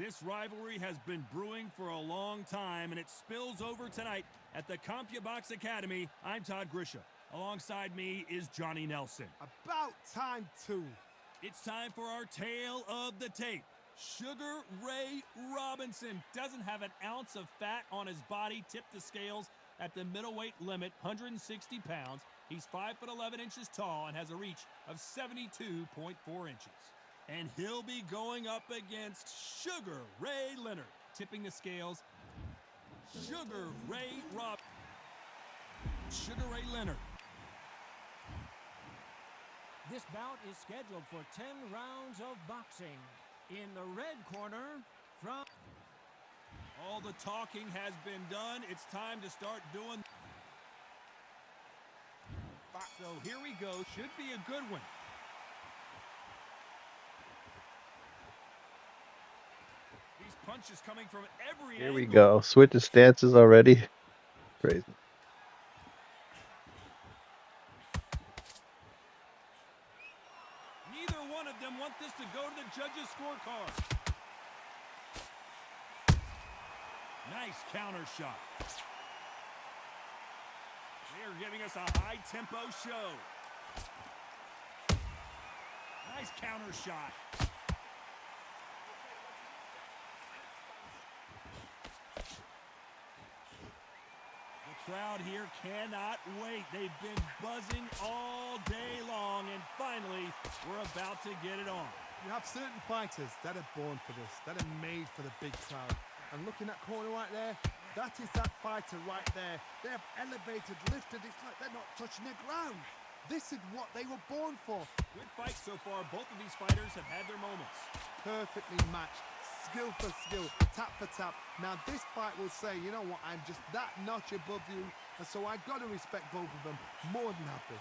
This rivalry has been brewing for a long time, and it spills over tonight at the CompuBox Academy. I'm Todd Grisham. Alongside me is Johnny Nelson. About time, too. It's time for our tale of the tape. Sugar Ray Robinson doesn't have an ounce of fat on his body, tipped the scales at the middleweight limit, 160 pounds. He's 5'11" tall and has a reach of 72.4 inches. And he'll be going up against Sugar Ray Leonard. Tipping the scales, Sugar Ray Leonard. This bout is scheduled for 10 rounds of boxing. In the red corner, from... All the talking has been done. It's time to start doing... So here we go. Should be a good one. These punches coming from every Here angle. we go. Switching stances already. Crazy. Neither one of them want this to go to the judges' scorecard. Nice counter shot. They're giving us a high-tempo show. Nice counter shot. The crowd here cannot wait. They've been buzzing all day long, and finally, we're about to get it on. You have certain fighters that are born for this, that are made for the big crowd. And looking at corner right there, that is that fighter right there. They have elevated, lifted, it's like they're not touching the ground. This is what they were born for. Good fight so far. Both of these fighters have had their moments. Perfectly matched, skill for skill, tap for tap. Now this fight will say, you know what, I'm just that notch above you, and so I got to respect both of them. More than happy.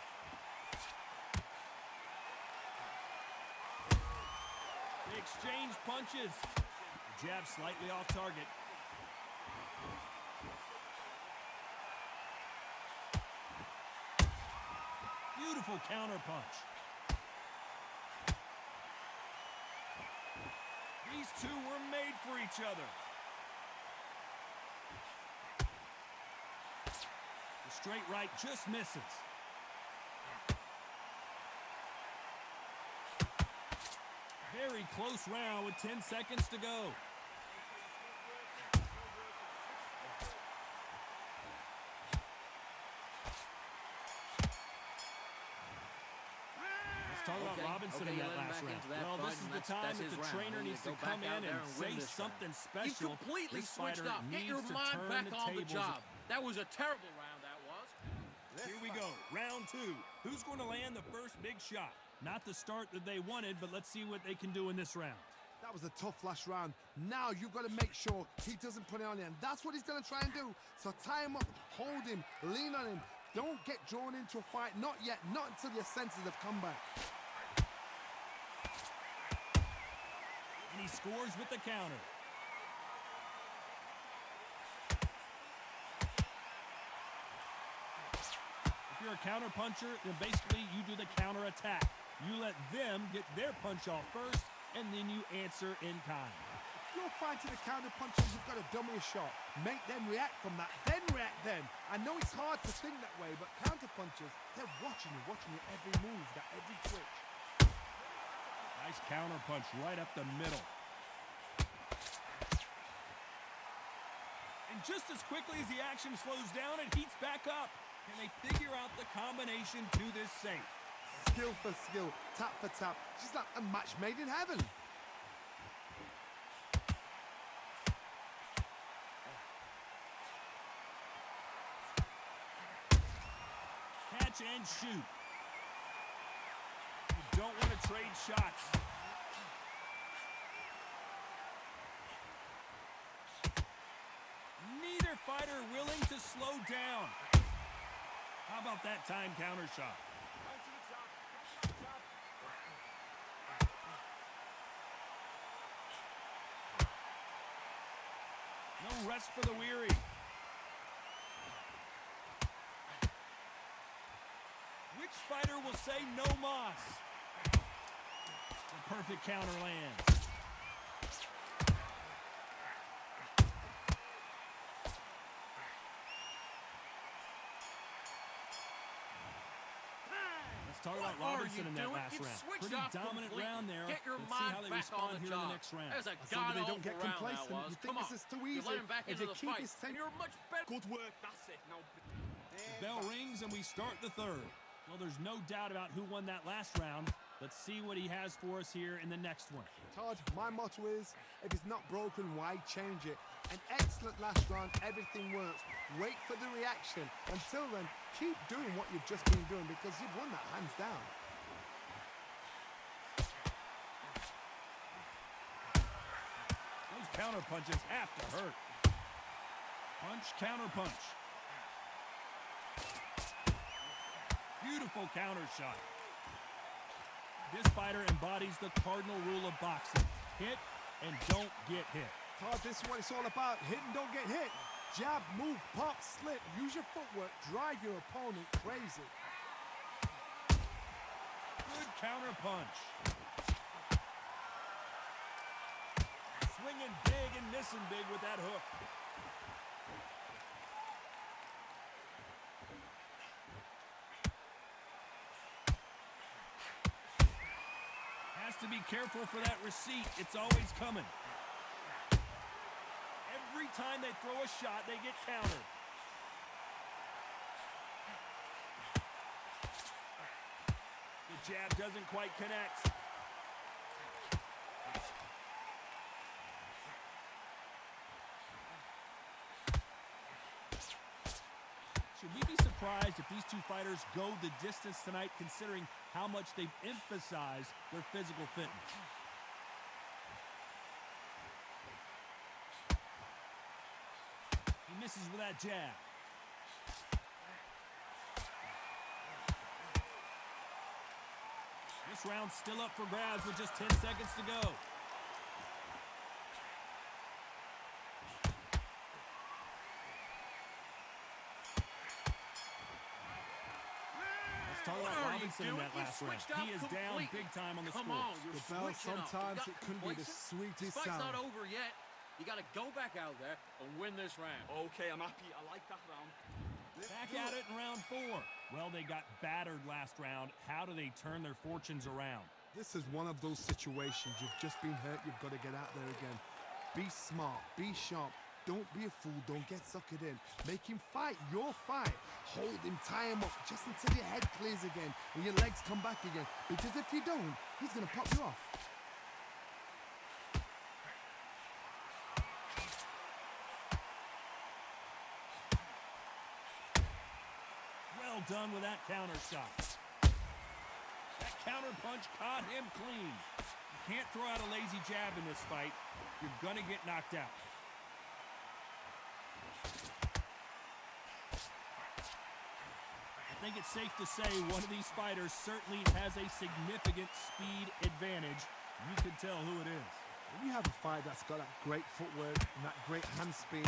They exchange punches. The jab slightly off target. Beautiful counter punch. These two were made for each other. The straight right just misses. Very close round with 10 seconds to go. Talk about Robinson in that last round. Well, this is the time that the trainer needs to come in and say something special. He's completely switched up. Get your mind back on the job. That was a terrible round, that was. Here we go, round two. Who's going to land the first big shot? Not the start that they wanted, but let's see what they can do in this round. That was a tough last round. Now you've got to make sure he doesn't put it on him. That's what he's going to try and do. So tie him up, hold him, lean on him. Don't get drawn into a fight. Not yet. Not until your senses have come back. And he scores with the counter. If you're a counter puncher, then basically you do the counter attack. You let them get their punch off first, and then you answer in kind. If you're fighting the counter punches, you've got to dummy a shot. Make them react from that, then react then. I know it's hard to think that way, but counter punches, they're watching you every move, that every twitch. Nice counter punch right up the middle. And just as quickly as the action slows down, it heats back up. Can they figure out the combination to this safe? Skill for skill, tap for tap. Just like a match made in heaven. Catch and shoot. You don't want to trade shots. Neither fighter willing to slow down. How about that time counter shot? No rest for the weary. Which fighter will say no mas? The perfect counter lands. Let's talk about What are Robinson you in that doing? last You've round. switched Pretty off dominant completely. round there. Get your Let's see mind how they back respond on the here in job. the next round. There's a I said they don't god-awful get round that complacent. was. You think Come this on. is too You easy. let him back If into you the keep fight, his and you're much better. Good work, that's it. Now, Bell rings and we start the third. Well, there's no doubt about who won that last round. Let's see what he has for us here in the next one. Todd, my motto is, if it's not broken, why change it? An excellent last round, everything works. Wait for the reaction. Until then, keep doing what you've just been doing because you've won that hands down. Those counter punches have to hurt. Punch, counter punch. Beautiful counter shot. This fighter embodies the cardinal rule of boxing. Hit and don't get hit. Todd, this is what it's all about. Hit and don't get hit. Jab, move, pop, slip. Use your footwork. Drive your opponent crazy. Good counter punch. Swinging big and missing big with that hook. Has to be careful for that receipt. It's always coming. Every time they throw a shot, they get countered. The jab doesn't quite connect. Should we be surprised if these two fighters go the distance tonight, considering how much they've emphasized their physical fitness? He misses with that jab. This round's still up for grabs with just 10 seconds to go. Let's talk What about are you Robinson in doing? that You've last round. switched out He is down completely. big time on the Come scores. on, you're The bell, switching up. sometimes You it got couldn't be the complacent? sweetest This fight's sound. not over yet. You got to go back out there and win this round. Okay, I'm happy. I like that round. Back at it in round 4. Well, they got battered last round. How do they turn their fortunes around? This is one of those situations. You've just been hurt. You've got to get out there again. Be smart. Be sharp. Don't be a fool. Don't get suckered in. Make him fight your fight. Hold him, tie him up just until your head clears again and your legs come back again. Because if you don't, he's going to pop you off. Well done with that counter shot. That counter punch caught him clean. You can't throw out a lazy jab in this fight. You're going to get knocked out. I think it's safe to say one of these fighters certainly has a significant speed advantage. You can tell who it is. When you have a fight that's got that great footwork and that great hand speed,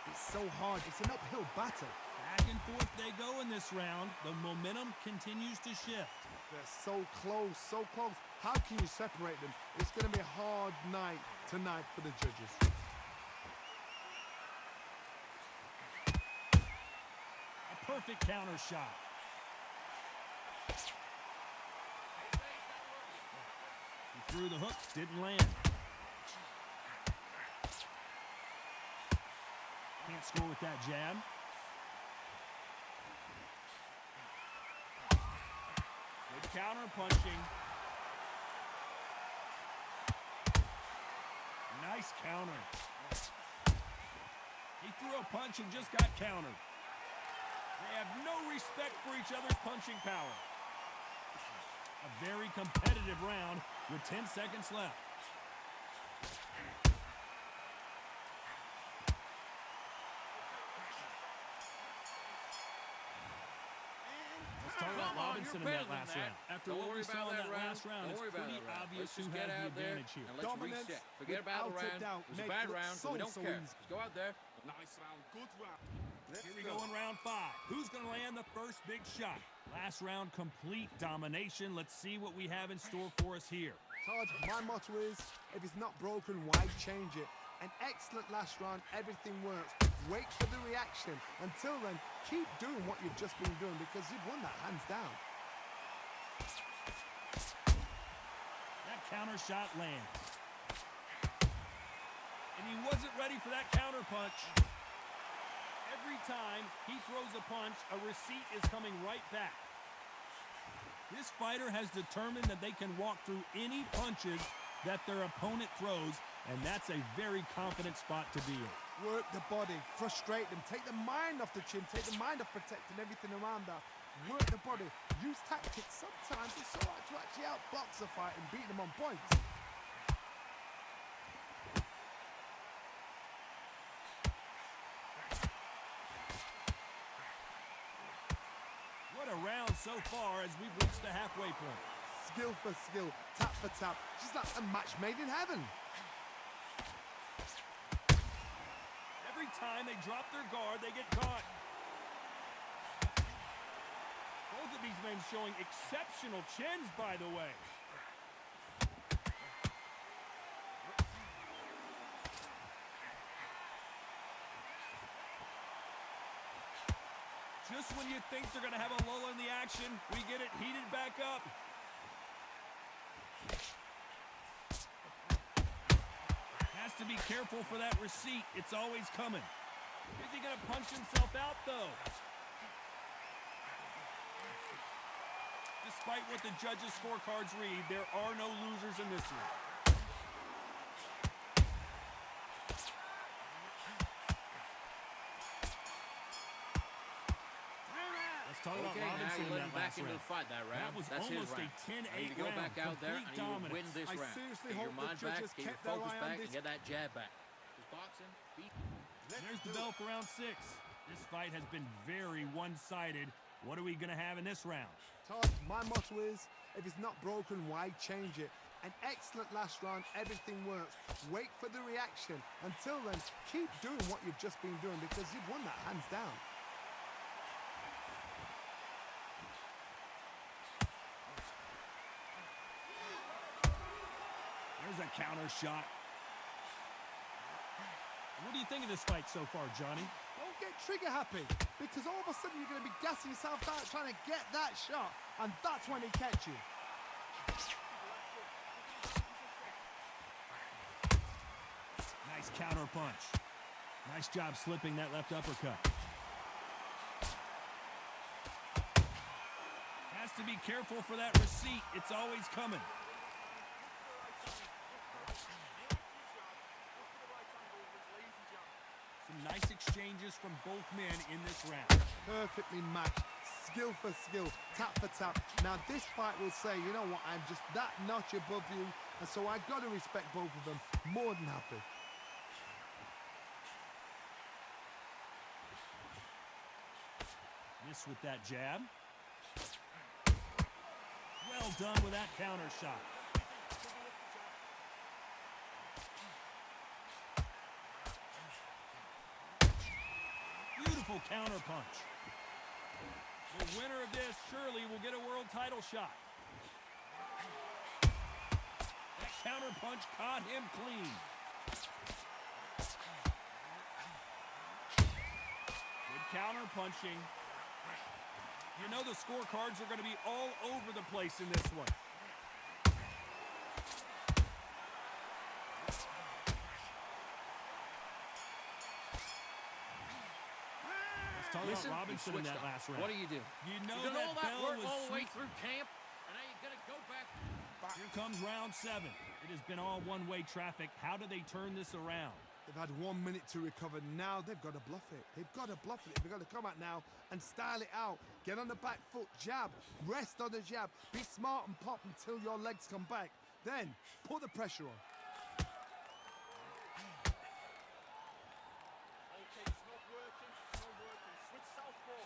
it's so hard. It's an uphill battle. Back and forth they go in this round. The momentum continues to shift. They're so close, so close. How can you separate them? It's going to be a hard night tonight for the judges. A perfect counter shot. He threw the hook, didn't land. Can't score with that jab. Good counter punching. Nice counter. He threw a punch and just got countered. They have no respect for each other's punching power. A very competitive round with 10 seconds left. Let's talk about Come on, Robinson you're in that better last than round. that. After Don't what we worry saw about in that that round. last round, Don't it's worry about pretty that round. obvious Let's who just has get the out there advantage here. and let's Dominance reset. Forget about the without a round. doubt. It was a Make bad it round, so we don't so care. easy. Let's go out there. Nice round. Good round. Here we go in round 5. Who's going to land the first big shot? Last round, complete domination. Let's see what we have in store for us here. Todd, my motto is, if it's not broken, why change it? An excellent last round, everything works. Wait for the reaction. Until then, keep doing what you've just been doing because you've won that hands down. That counter shot lands. And he wasn't ready for that counter punch. Every time he throws a punch, a receipt is coming right back. This fighter has determined that they can walk through any punches that their opponent throws, and that's a very confident spot to be in. Work the body, frustrate them, take the mind off the chin, take the mind off protecting everything around that. Work the body, use tactics. Sometimes it's all right to actually outbox a fight and beat them on points. What a round so far as we've reached the halfway point. Skill for skill, tap for tap, just like a match made in heaven. Every time they drop their guard, they get caught. Both of these men showing exceptional chins, by the way. Just when you think they're going to have a lull in the action, we get it heated back up. Has to be careful for that receipt. It's always coming. Is he going to punch himself out, though? Despite what the judges' scorecards read, there are no losers in this one. Let's talk about Okay, now Robinson you in let that him back last into round. the fight that round. That was That's his almost a round. 10-8 I need to go round. back out there and Complete you will win dominance. this I round. seriously Get your hope the mind back, judges get your kept their focus eye on back, this. and get that jab back. This boxing, beat. There's the bell for round 6. This fight has been very one-sided. What are we going to have in this round? Todd, my motto is, if it's not broken, why change it? An excellent last round, everything works. Wait for the reaction. Until then, keep doing what you've just been doing because you've won that hands down. There's a counter shot. What do you think of this fight so far, Johnny? Don't get trigger happy because all of a sudden you're going to be gassing yourself out trying to get that shot, and that's when he catch you. Nice counter punch. Nice job slipping that left uppercut. Has to be careful for that receipt. It's always coming. Some nice exchanges from both men in this round. Perfectly matched, skill for skill, tap for tap. Now this fight will say, you know what, I'm just that notch above you, and so I got to respect both of them. More than happy. Miss with that jab. Well done with that counter shot. Beautiful counter punch. The winner of this surely will get a world title shot. That counter punch caught him clean. Good counter punching. You know the scorecards are going to be all over the place in this one. Let's talk Listen, about Robinson in that up. last round. What do? You know You did that all that bell work was all the way sweet. through camp, and now you're gonna go back. Here comes round 7. It has been all one-way traffic. How do they turn this around? They've had 1 minute to recover. Now they've got to bluff it. They've got to bluff it. They've got to come out now and style it out. Get on the back foot, jab, rest on the jab. Be smart and pop until your legs come back. Then put the pressure on. Okay, it's not working. It's not working. Switch southpaw.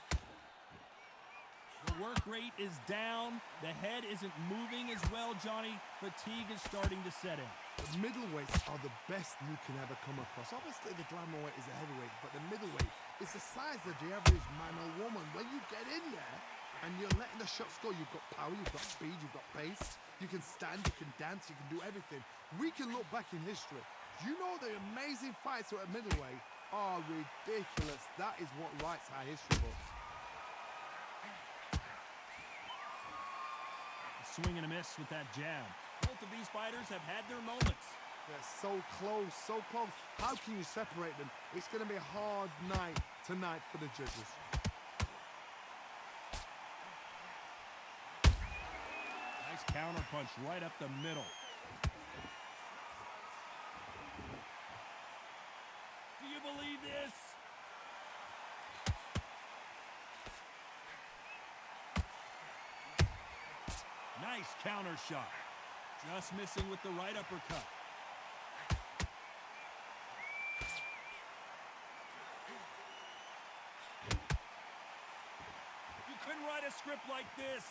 The work rate is down. The head isn't moving as well, Johnny. Fatigue is starting to set in. The middleweights are the best you can ever come across. Obviously, the glamour weight is a heavyweight, but the middleweight is the size of the average man or woman. When you get in there and you're letting the shots go, you've got power, you've got speed, you've got pace. You can stand, you can dance, you can do everything. We can look back in history. You know the amazing fights at middleweight are ridiculous. That is what writes our history books. swing and a miss with that jab. Both of these fighters have had their moments. They're so close, so close. How can you separate them? It's going to be a hard night tonight for the judges. Nice counter punch right up the middle. Do you believe this? Nice counter shot. Just missing with the right uppercut. You couldn't write a script like this.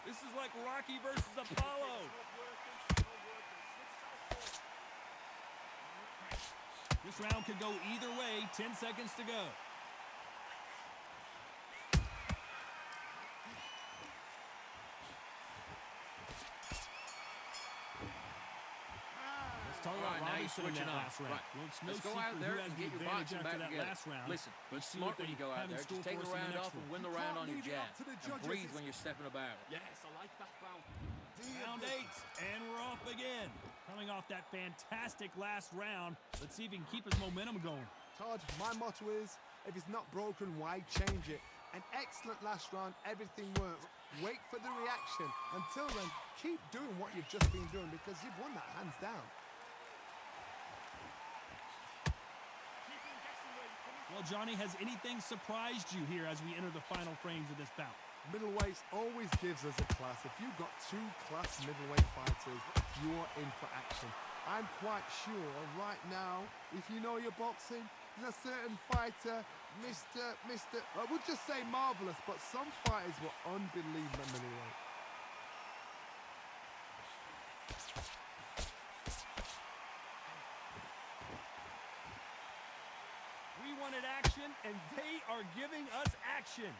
This is like Rocky versus Apollo. This round could go either way. 10 seconds to go. Let's talk about Robinson in that last round. Right. Well, it's no Let's go secret out who there has and the get your advantage boxing after back that together. last round. Listen, be Let's see smart what when they you go out have in there. store Just take for the us in round next off and one. win the You round can't on your leave it jab. up to the And judges. breathe when you're stepping about. Yes, I like that foul. Round 8, and we're off again. Coming off that fantastic last round, let's see if he can keep his momentum going. Todd, my motto is, if it's not broken, why change it? An excellent last round, everything works. Wait for the reaction. Until then, keep doing what you've just been doing because you've won that hands down. Well, Johnny, has anything surprised you here as we enter the final frames of this bout? Middleweights always gives us a class. If you've got two class middleweight fighters, you're in for action. I'm quite sure right now, if you know your boxing, there's a certain fighter, I would just say marvelous, but some fighters were unbelievable middleweight. We wanted action, and they are giving us action.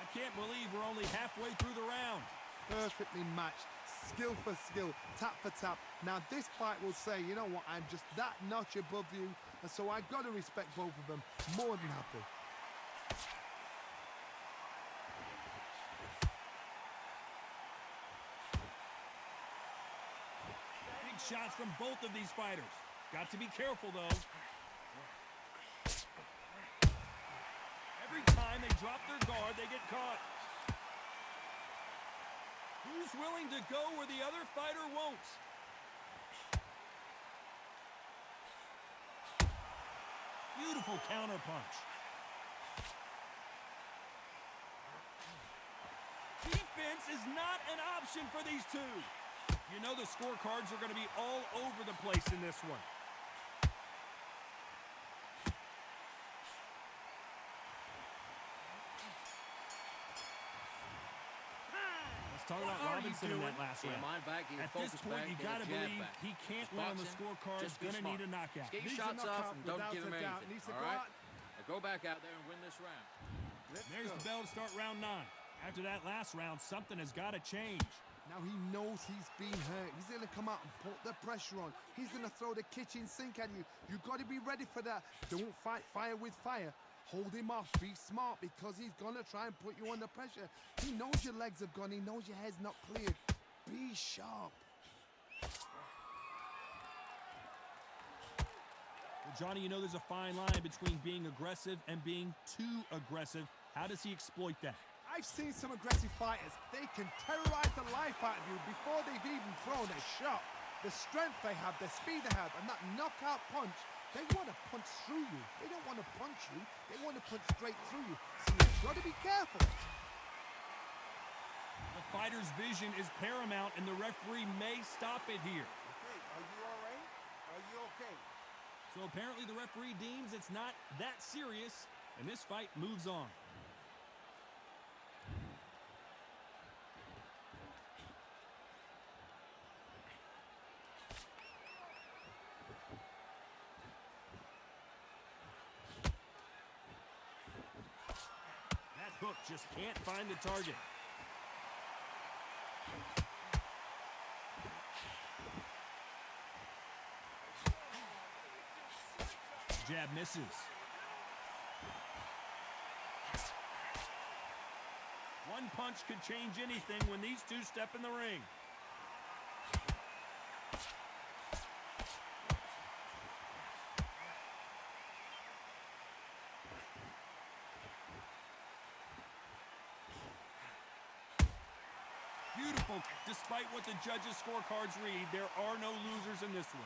I can't believe we're only halfway through the round. Perfectly matched, skill for skill, tap for tap. Now this fight will say, you know what, I'm just that notch above you, and so I've got to respect both of them. More than happy. Big shots from both of these fighters. Got to be careful, though. Every time they drop their guard, they get caught. Who's willing to go where the other fighter won't? Beautiful counter punch. Defense is not an option for these two. You know the scorecards are going to be all over the place in this one. Talk about Robinson in that last round. Mind back, get your At this focus point, back, you get got to your jab believe back. he can't It's win on the boxing. scorecard. Just be Gonna smart. need a knockout. Get your Needs a shots off knockout and don't without give him a doubt. anything. Needs to All go right? out. Now go back out there and win this round. There's the bell to start round 9. After that last round, something has got to change. Now he knows he's been hurt. He's going to come out and put the pressure on. He's going to throw the kitchen sink at you. You've got to be ready for that. Don't fight fire with fire. Hold him off. Be smart because he's going to try and put you under pressure. He knows your legs have gone. He knows your head's not cleared. Be sharp. Well, Johnny, you know there's a fine line between being aggressive and being too aggressive. How does he exploit that? I've seen some aggressive fighters. They can terrorize the life out of you before they've even thrown a shot. The strength they have, the speed they have, and that knockout punch, they want to punch through you. They don't want to punch you. They want to punch straight through you. So you've got to be careful. The fighter's vision is paramount, and the referee may stop it here. Okay, are you all right? Are you okay? So apparently the referee deems it's not that serious, and this fight moves on. That hook just can't find the target. Jab misses. One punch could change anything when these two step in the ring. Beautiful. Despite what the judges' scorecards read, there are no losers in this one.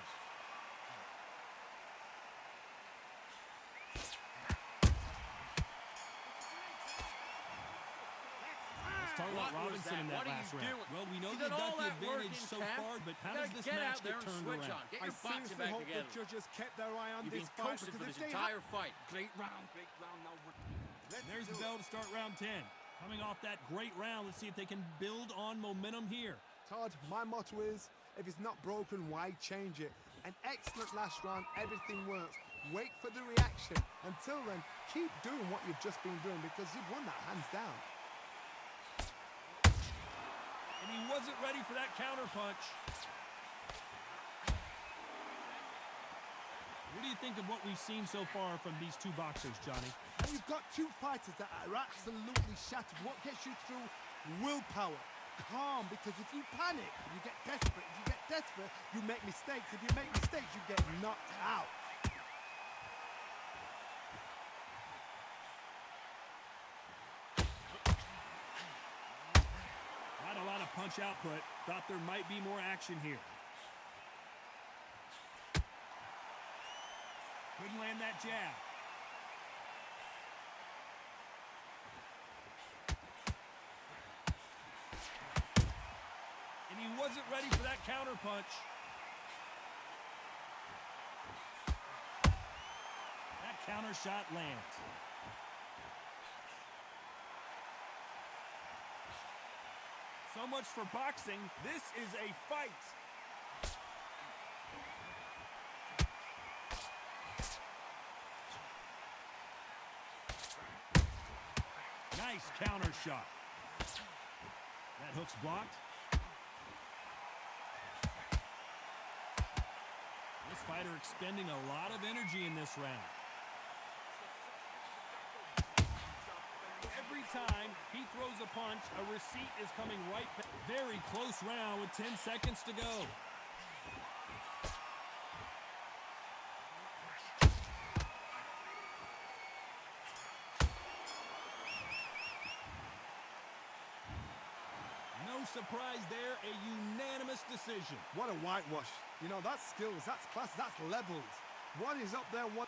Talk about Robinson in that last round. Well, we know they've got the advantage so far, but how does this match get turned around? Get I your boxing seriously back hope together. the judges kept their eye on You've this been fight coasting because for if this they entire fight. Great round, great round. Now There's the bell to start round 10. Coming off that great round, let's see if they can build on momentum here. Todd, my motto is, if it's not broken, why change it? An excellent last round, everything works. Wait for the reaction. Until then, keep doing what you've just been doing because you've won that hands down. And he wasn't ready for that counter punch. What do you think of what we've seen so far from these two boxers, Johnny? And you've got two fighters that are absolutely shattered. What gets you through? Willpower. Calm, because if you panic, you get desperate. If you get desperate, you make mistakes. If you make mistakes, you get knocked out. Not a lot of punch output. Thought there might be more action here. Couldn't land that jab. And he wasn't ready for that counter punch. That counter shot lands. So much for boxing. This is a fight. Nice counter shot. That hook's blocked. This fighter expending a lot of energy in this round. Every time he throws a punch, a receipt is coming right back. Very close round with 10 seconds to go. No surprise there, a unanimous decision. What a whitewash. You know, that's skills, that's class, that's levels. One is up there, one...